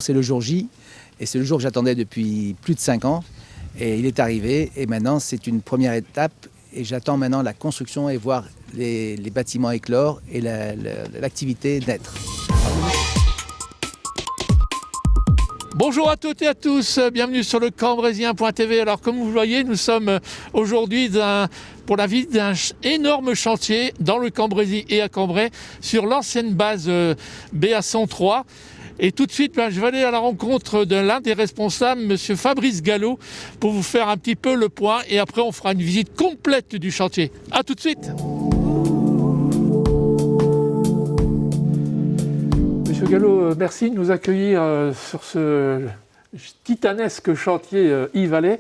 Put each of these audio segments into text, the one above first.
C'est le jour J et c'est le jour que j'attendais depuis plus de 5 ans et il est arrivé et maintenant c'est une première étape et j'attends maintenant la construction et voir les bâtiments éclore et l'activité naître. Bonjour à toutes et à tous, bienvenue sur le Cambrézien.tv. Alors comme vous le voyez, nous sommes aujourd'hui pour la visite d'un énorme chantier dans le Cambrésis et à Cambrai sur l'ancienne base BA103. Et tout de suite, je vais aller à la rencontre de l'un des responsables, monsieur Fabrice Gallo, pour vous faire un petit peu le point et après on fera une visite complète du chantier. A tout de suite. Monsieur Gallo, merci de nous accueillir sur ce titanesque chantier I-Vallée.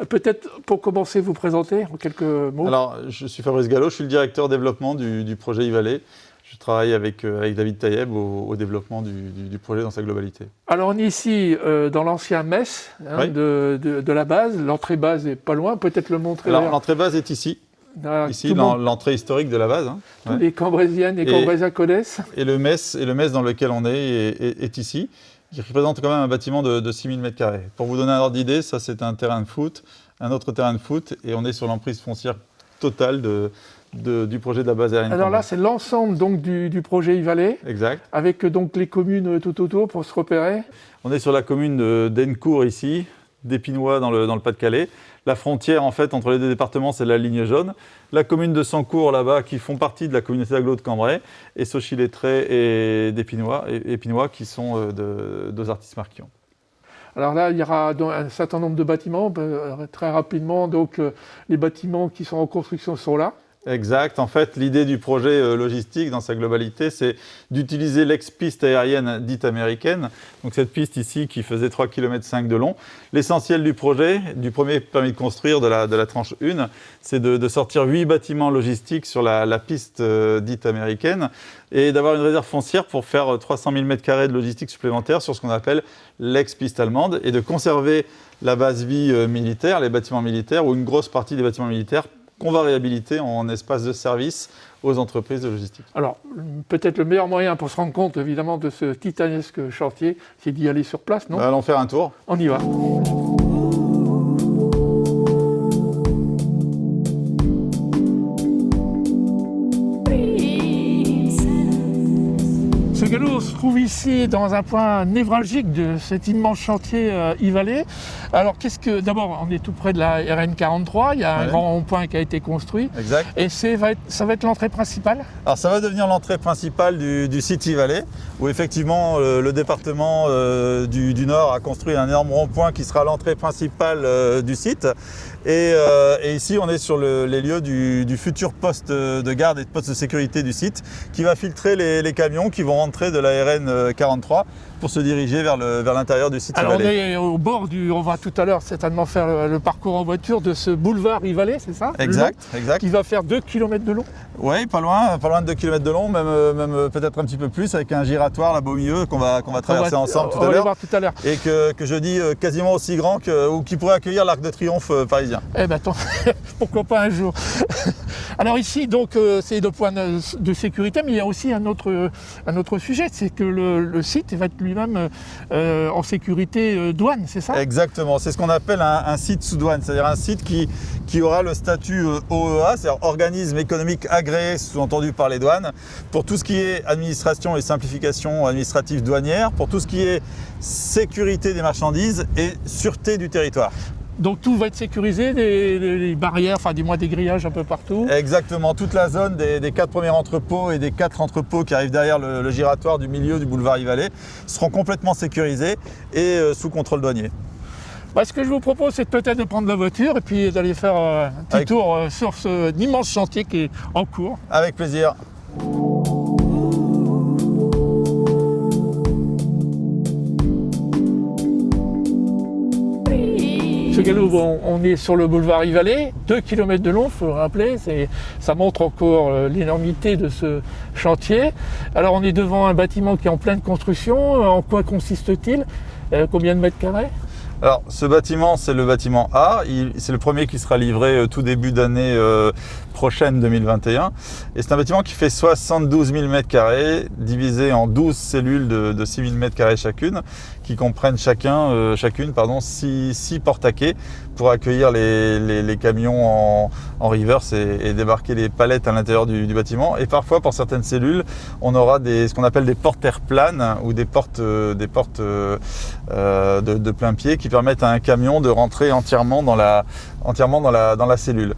Peut-être pour commencer, vous présenter en quelques mots. Alors, je suis Fabrice Gallo, je suis le directeur développement du projet I-Vallée. Je travaille avec David Taïeb au développement du projet dans sa globalité. Alors on est ici dans l'ancien mess Oui. de la base. L'entrée base est pas loin, peut-être le montrer. Alors l'entrée base est ici, l'entrée historique de la base. Tous les Cambrésiennes et Cambrésiens connaissent. Et le mess dans lequel on est ici, qui représente quand même un bâtiment de 6000 m². Pour vous donner un ordre d'idée, ça c'est un terrain de foot, un autre terrain de foot, et on est sur l'emprise foncière totale du projet de la base aérienne. Alors là, c'est l'ensemble donc du projet I-Vallée. Exact. Avec donc les communes tout autour pour se repérer. On est sur la commune d'Ennecourt ici, d'Épinois dans le Pas-de-Calais. La frontière en fait entre les deux départements, c'est la ligne jaune. La commune de Sancourt là-bas qui font partie de la communauté d'agglo de Cambrai et Sauchy-Lettré et d'Épinois qui sont deux artistes marquants. Alors là, il y aura un certain nombre de bâtiments, très rapidement. Donc les bâtiments qui sont en construction sont là. Exact. En fait, l'idée du projet logistique dans sa globalité, c'est d'utiliser l'ex-piste aérienne dite américaine. Donc cette piste ici qui faisait 3,5 km de long. L'essentiel du projet, du premier permis de construire de la tranche 1, c'est de sortir 8 bâtiments logistiques sur la piste dite américaine et d'avoir une réserve foncière pour faire 300 000 m² de logistique supplémentaire sur ce qu'on appelle l'ex-piste allemande et de conserver la base vie militaire, les bâtiments militaires ou une grosse partie des bâtiments militaires qu'on va réhabiliter en espace de service aux entreprises de logistique. Alors, peut-être le meilleur moyen pour se rendre compte, évidemment, de ce titanesque chantier, c'est d'y aller sur place, non ? Allons faire un tour. On y va. Ce galop se trouve ici dans un point névralgique de cet immense chantier I-Vallée. Alors d'abord on est tout près de la RN 43, il y a un grand rond-point qui a été construit. Exact. Et ça va être l'entrée principale ? Alors ça va devenir l'entrée principale du site I-Vallée, où effectivement le département du Nord a construit un énorme rond-point qui sera l'entrée principale du site. Et ici on est sur les lieux du futur poste de garde et de poste de sécurité du site, qui va filtrer les camions qui vont rentrer de la RN 43 pour se diriger vers l'intérieur du site I-Vallée. Alors on est au bord on va tout à l'heure certainement faire le parcours en voiture de ce boulevard I-Vallée, c'est ça ? Exact. Qui va faire 2 km de long ? Oui, pas loin de 2 km de long, même peut-être un petit peu plus, avec un giratoire là-bas au milieu qu'on va traverser ensemble tout à l'heure. Voir tout à l'heure. Et que je dis quasiment aussi grand ou qui pourrait accueillir l'Arc de Triomphe parisien. Eh ben attends, pourquoi pas un jour. Alors ici, donc, c'est le point de sécurité, mais il y a aussi un autre sujet, c'est que le site va être lui-même en sécurité douane, c'est ça ? Exactement, c'est ce qu'on appelle un site sous douane, c'est-à-dire un site qui aura le statut OEA, c'est-à-dire organisme économique agréé, sous-entendu par les douanes, pour tout ce qui est administration et simplification administrative douanière, pour tout ce qui est sécurité des marchandises et sûreté du territoire. Donc tout va être sécurisé, les barrières, enfin du moins des grillages un peu partout. Exactement, toute la zone des 4 premiers entrepôts et des 4 entrepôts qui arrivent derrière le giratoire du milieu du boulevard I-Vallée seront complètement sécurisés et sous contrôle douanier. Ce que je vous propose, c'est peut-être de prendre la voiture et puis d'aller faire un petit tour sur ce immense chantier qui est en cours. Avec plaisir. Ce galop, on est sur le boulevard I-Vallée, 2 km de long, il faut le rappeler, ça montre encore l'énormité de ce chantier. Alors on est devant un bâtiment qui est en pleine construction, en quoi consiste-t-il ? Combien de mètres carrés ? Alors, ce bâtiment, c'est le bâtiment A. C'est le premier qui sera livré tout début d'année prochaine 2021. Et c'est un bâtiment qui fait 72 000 m², divisé en 12 cellules de 6 000 m² chacune, qui comprennent chacune 6 portes à quai pour accueillir les camions en reverse et débarquer les palettes à l'intérieur du bâtiment. Et parfois, pour certaines cellules, on aura ce qu'on appelle des portes air-planes ou des portes de plein pied qui permettent à un camion de rentrer entièrement dans la cellule.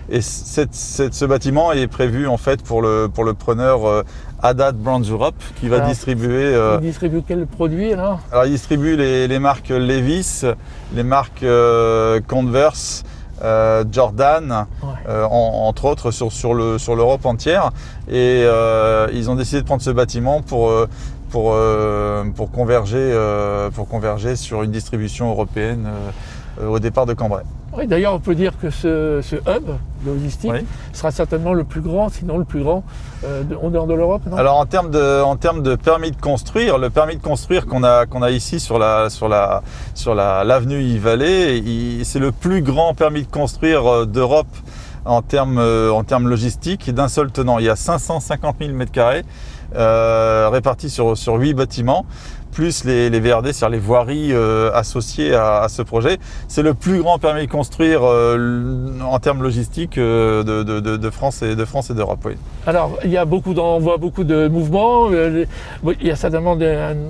Et ce bâtiment est prévu en fait pour le preneur Haddad Brands Europe qui va distribuer. Il distribue quel produit alors? Alors il distribue les marques Levi's, les marques Converse, Jordan, entre autres sur l'Europe entière. Et ils ont décidé de prendre ce bâtiment pour converger sur une distribution européenne au départ de Cambrai. Oui, d'ailleurs, on peut dire que ce hub logistique sera certainement le plus grand, sinon le plus grand en dehors de l'Europe, non? Alors en termes de permis de construire, le permis de construire qu'on a ici sur l'avenue Yves-Vallée, c'est le plus grand permis de construire d'Europe en termes logistiques d'un seul tenant. Il y a 550 000 m² répartis sur 8 bâtiments. Plus les VRD, c'est-à-dire les voiries associées à ce projet. C'est le plus grand permis de construire en termes logistiques de France et d'Europe. Oui. Alors, on voit beaucoup de mouvements. Il y a certainement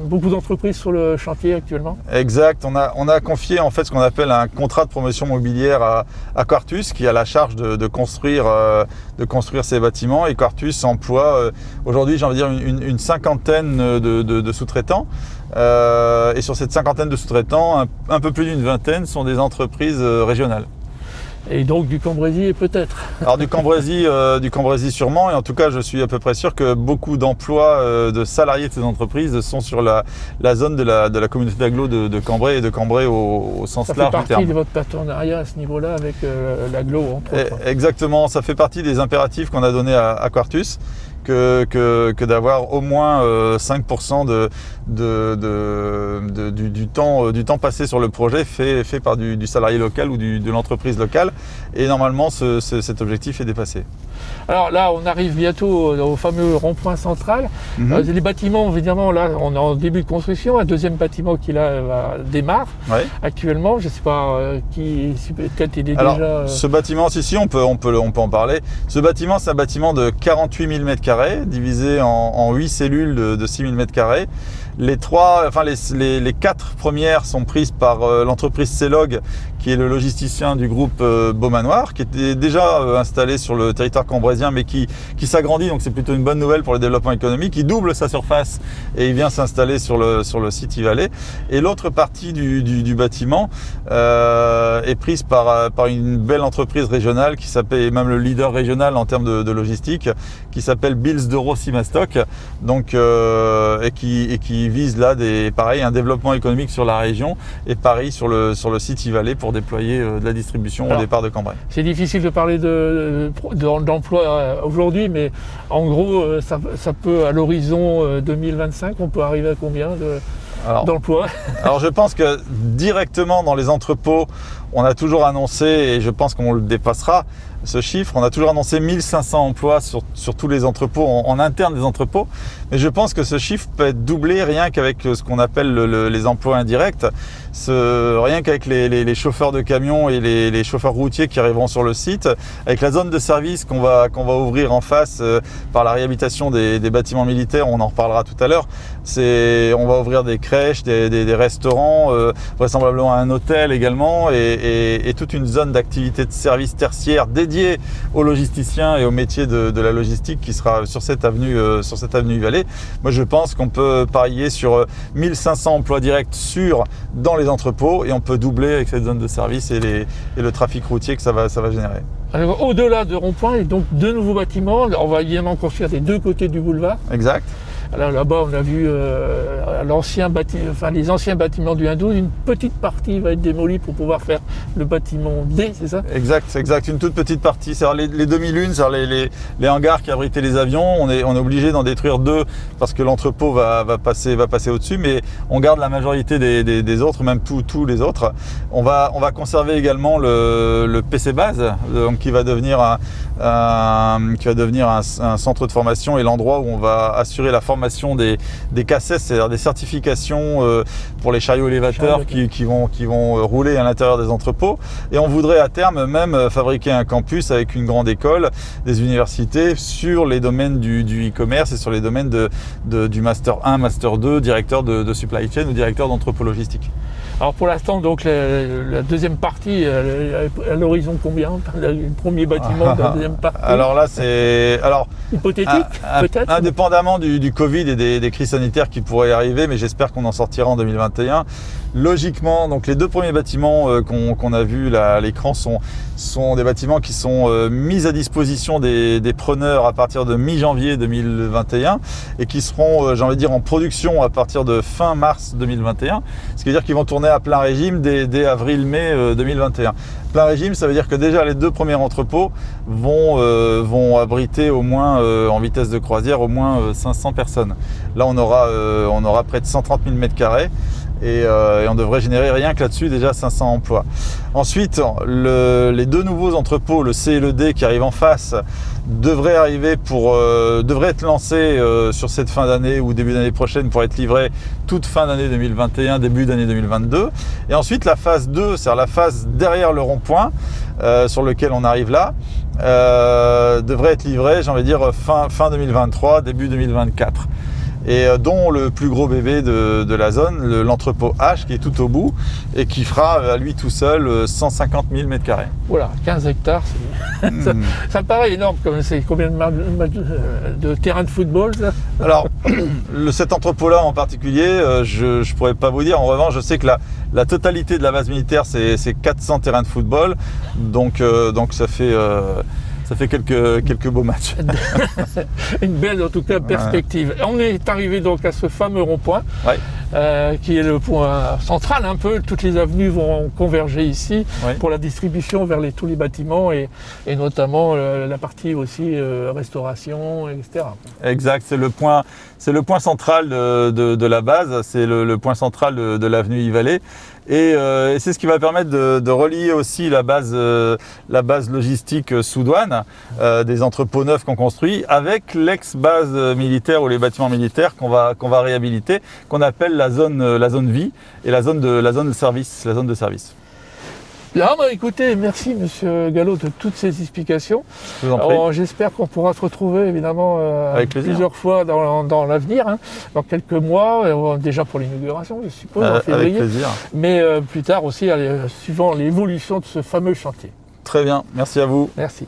beaucoup d'entreprises sur le chantier actuellement. Exact. On a confié en fait ce qu'on appelle un contrat de promotion mobilière à Quartus, qui a la charge de construire ces bâtiments. Et Quartus emploie aujourd'hui, j'ai envie de dire, une cinquantaine de sous-traitants. Et sur cette cinquantaine de sous-traitants, un peu plus d'une vingtaine sont des entreprises régionales. Et donc du Cambrésis peut-être? Alors du Cambrésis sûrement, et en tout cas je suis à peu près sûr que beaucoup d'emplois de salariés de ces entreprises sont sur la zone de la communauté d'agglo de Cambrai et de Cambrai au sens large du terme. Ça fait partie de votre partenariat à ce niveau-là avec l'agglo entre autres. Exactement, ça fait partie des impératifs qu'on a donnés à Quartus. Que d'avoir au moins 5% du temps passé sur le projet fait par du salarié local ou de l'entreprise locale. Et normalement, cet objectif est dépassé. Alors là, on arrive bientôt au fameux rond-point central. Les bâtiments, évidemment, là, on est en début de construction. Un deuxième bâtiment qui là démarre actuellement. Je ne sais pas peut-être il est Alors, déjà. Ce bâtiment, si, on peut en parler. Ce bâtiment, c'est un bâtiment de 48 000 m², divisé en 8 cellules de 6 000 m². Les 4 premières sont prises par l'entreprise Celog, qui est le logisticien du groupe Beaumanoir, qui était déjà installé sur le territoire cambraisien, mais qui s'agrandit, donc c'est plutôt une bonne nouvelle pour le développement économique. Il double sa surface et il vient s'installer sur le site Yves-Vallée. Et l'autre partie du bâtiment est prise par une belle entreprise régionale qui s'appelle, même le leader régional en termes de logistique, qui s'appelle Bills de Rossi-Mastoc, donc et qui vise là un développement économique sur la région et pareil sur le site Yves-Vallée pour déployer de la distribution au départ de Cambrai. C'est difficile de parler d'emploi aujourd'hui, mais en gros, ça peut, à l'horizon 2025, on peut arriver à combien d'emplois? Alors je pense que directement dans les entrepôts, on a toujours annoncé, et je pense qu'on le dépassera, ce chiffre, on a toujours annoncé 1500 emplois sur tous les entrepôts, en interne des entrepôts, mais je pense que ce chiffre peut être doublé rien qu'avec ce qu'on appelle les emplois indirects, rien qu'avec les chauffeurs de camions et les chauffeurs routiers qui arriveront sur le site, avec la zone de service qu'on va ouvrir en face par la réhabilitation des bâtiments militaires, on en reparlera tout à l'heure. On va ouvrir des crèches, des restaurants, vraisemblablement un hôtel également, et toute une zone d'activité de service tertiaire dédiée aux logisticiens et aux métiers de la logistique qui sera sur cette avenue Yves-Vallée. Moi je pense qu'on peut parier sur 1500 emplois directs sûrs dans les entrepôts, et on peut doubler avec cette zone de service et le trafic routier que ça va générer. Alors, au-delà de rond-point, et donc 2 nouveaux bâtiments. On va évidemment construire des 2 côtés du boulevard. Exact. Alors là-bas, on a vu les anciens bâtiments du Hindouz. Une petite partie va être démolie pour pouvoir faire le bâtiment D, c'est ça? Exact. Une toute petite partie. C'est-à-dire les demi-lunes, c'est-à-dire les hangars qui abritaient les avions. On est obligé d'en détruire 2 parce que l'entrepôt va passer au-dessus, mais on garde la majorité des autres, même tous les autres. On va conserver également le PC base, donc qui va devenir un centre de formation et l'endroit où on va assurer la formation formation des CACES, c'est-à-dire des certifications pour les chariots élévateurs qui vont rouler à l'intérieur des entrepôts. Et on voudrait à terme même fabriquer un campus avec une grande école, des universités sur les domaines du e-commerce et sur les domaines du Master 1, Master 2, directeur de supply chain ou directeur d'entrepôt logistique. Alors pour l'instant, donc la deuxième partie, à l'horizon combien? Le premier bâtiment de la deuxième partie? Alors là, c'est... hypothétique, peut-être? Indépendamment du Covid et des crises sanitaires qui pourraient arriver, mais j'espère qu'on en sortira en 2021. Logiquement, donc les deux premiers bâtiments qu'on a vus là à l'écran sont des bâtiments qui sont mis à disposition des preneurs à partir de mi-janvier 2021 et qui seront, j'ai envie de dire, en production à partir de fin mars 2021. Ce qui veut dire qu'ils vont tourner à plein régime dès avril-mai 2021. Plein régime, ça veut dire que déjà les deux premiers entrepôts vont abriter au moins, en vitesse de croisière, au moins 500 personnes. Là, on aura près de 130 000 m². Et on devrait générer rien que là-dessus déjà 500 emplois. Ensuite, les deux nouveaux entrepôts, le C et le D qui arrivent en face, devraient être lancés sur cette fin d'année ou début d'année prochaine pour être livrés toute fin d'année 2021, début d'année 2022. Et ensuite, la phase 2, c'est-à-dire la phase derrière le rond-point sur lequel on arrive là, devrait être livrée, j'ai envie de dire, fin 2023, début 2024. Et dont le plus gros bébé de la zone, l'entrepôt H, qui est tout au bout et qui fera à lui tout seul 150 000 m². Voilà, 15 hectares, ça me paraît énorme. C'est combien de terrains de football ça? Alors, cet entrepôt-là en particulier, je ne pourrais pas vous dire. En revanche, je sais que la totalité de la base militaire, c'est 400 terrains de football. Donc ça fait quelques beaux matchs. Une belle, en tout cas, perspective. Ouais. On est arrivé donc à ce fameux rond-point, qui est le point central un peu. Toutes les avenues vont converger ici pour la distribution vers tous les bâtiments et notamment la partie aussi restauration, etc. Exact, c'est le point central de la base, c'est le point central de l'avenue Yves-Vallée. Et c'est ce qui va permettre de relier aussi la base logistique sous douane des entrepôts neufs qu'on construit avec l'ex-base militaire ou les bâtiments militaires qu'on va réhabiliter, qu'on appelle la zone vie et la zone de service. Là, écoutez, merci Monsieur Gallo de toutes ces explications. Je vous en prie. J'espère qu'on pourra se retrouver évidemment plusieurs fois dans l'avenir, dans quelques mois, déjà pour l'inauguration, je suppose, en février. Avec plaisir. Mais plus tard aussi, suivant l'évolution de ce fameux chantier. Très bien, merci à vous. Merci.